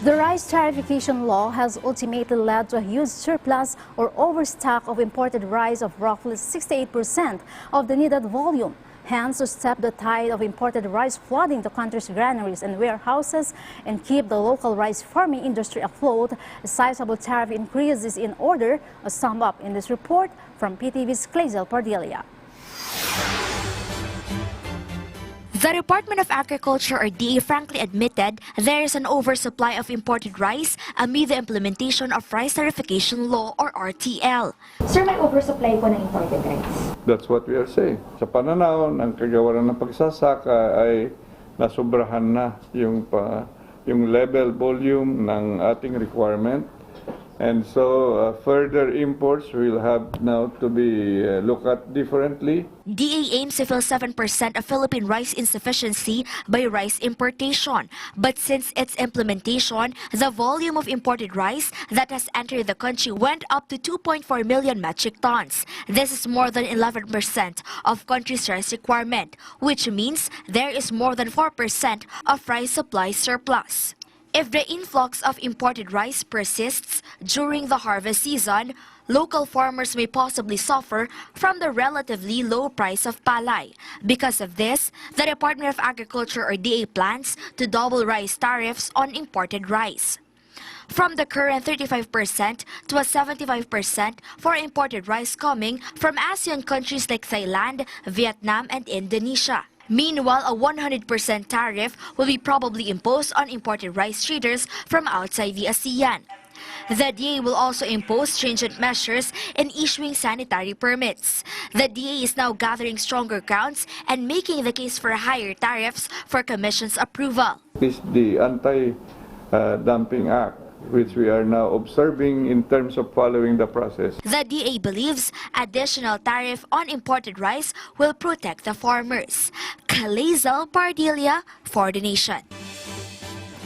The rice tariffication law has ultimately led to a huge surplus or overstock of imported rice of roughly 68% of the needed volume. Hence, to stop the tide of imported rice flooding the country's granaries and warehouses and keep the local rice farming industry afloat, a sizable tariff increase is in order, as summed up in this report from PTV's Clazel Pardilia. The Department of Agriculture or DA frankly admitted there is an oversupply of imported rice amid the implementation of Rice Tariffication Law or RTL. Sir, may oversupply po ng imported rice? That's what we are saying. Sa pananaw ng kagawaran ng pagsasaka ay nasobrahan na yung level volume ng ating requirement. And so further imports will have now to be looked at differently. DA aims to fill 7% of Philippine rice insufficiency by rice importation. But since its implementation, the volume of imported rice that has entered the country went up to 2.4 million metric tons. This is more than 11% of country's rice requirement, which means there is more than 4% of rice supply surplus. If the influx of imported rice persists during the harvest season, local farmers may possibly suffer from the relatively low price of palay. Because of this, the Department of Agriculture or DA plans to double rice tariffs on imported rice, from the current 35% to a 75% for imported rice coming from ASEAN countries like Thailand, Vietnam, and Indonesia. Meanwhile, a 100% tariff will be probably imposed on imported rice traders from outside the ASEAN. The DA will also impose stringent measures in issuing sanitary permits. The DA is now gathering stronger grounds and making the case for higher tariffs for Commission's approval. Is the Anti-Dumping Act, which we are now observing in terms of following the process. The DA believes additional tariff on imported rice will protect the farmers. Clazel Pardilia for the Nation.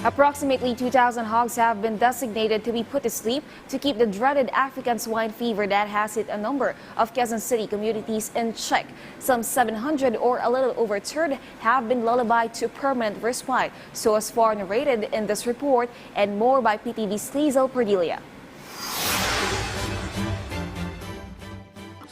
Approximately 2,000 hogs have been designated to be put to sleep to keep the dreaded African swine fever that has hit a number of Quezon City communities in check. Some 700 or a little over a third have been lullabied to permanent respite, so as far narrated in this report, and more by PTV's Clazel Pardilia.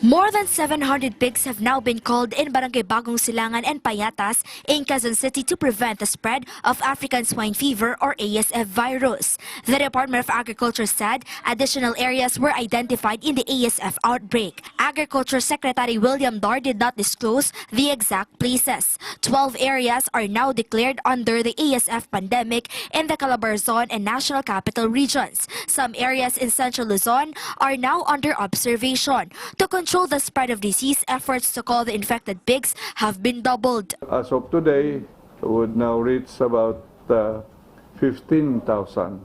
More than 700 pigs have now been called in Barangay Bagong Silangan and Payatas in Quezon City to prevent the spread of African swine fever or ASF virus. The Department of Agriculture said additional areas were identified in the ASF outbreak. Agriculture Secretary William Dar did not disclose the exact places. 12 areas are now declared under the ASF pandemic in the Calabarzon and National Capital regions. Some areas in Central Luzon are now under observation. To control the spread of disease, efforts to call the infected pigs have been doubled. As of today, would now reach about 15,000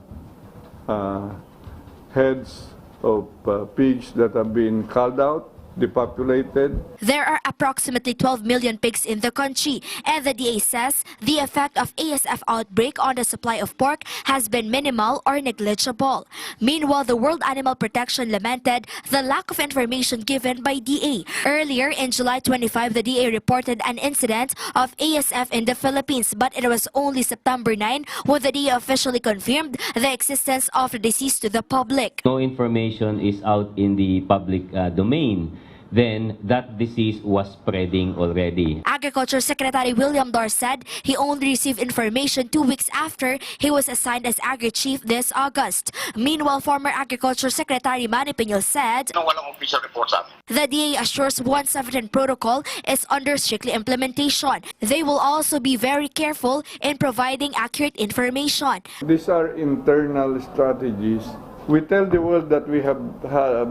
heads of pigs that have been culled out, depopulated. There are approximately 12 million pigs in the country, and the DA says the effect of ASF outbreak on the supply of pork has been minimal or negligible. Meanwhile, the World Animal Protection lamented the lack of information given by DA. Earlier, in July 25, the DA reported an incident of ASF in the Philippines, but it was only September 9 when the DA officially confirmed the existence of the disease to the public. No information is out in the public domain. Then that disease was spreading already. Agriculture Secretary William Dar said he only received information 2 weeks after he was assigned as Agri-Chief this August. Meanwhile, former Agriculture Secretary Manny Piñol said walang official report sa amin. The DA assures 117 protocol is under strict implementation. They will also be very careful in providing accurate information. These are internal strategies. We tell the world that we have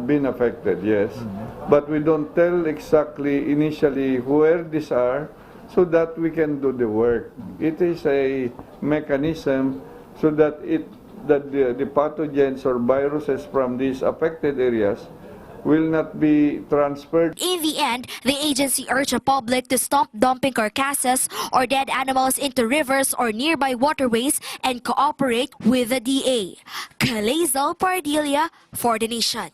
been affected, yes, but we don't tell exactly initially where these are so that we can do the work. It is a mechanism so that the pathogens or viruses from these affected areas will not be transferred. In the end, the agency urged the public to stop dumping carcasses or dead animals into rivers or nearby waterways and cooperate with the DA. Clazel Pardilia for the Nation.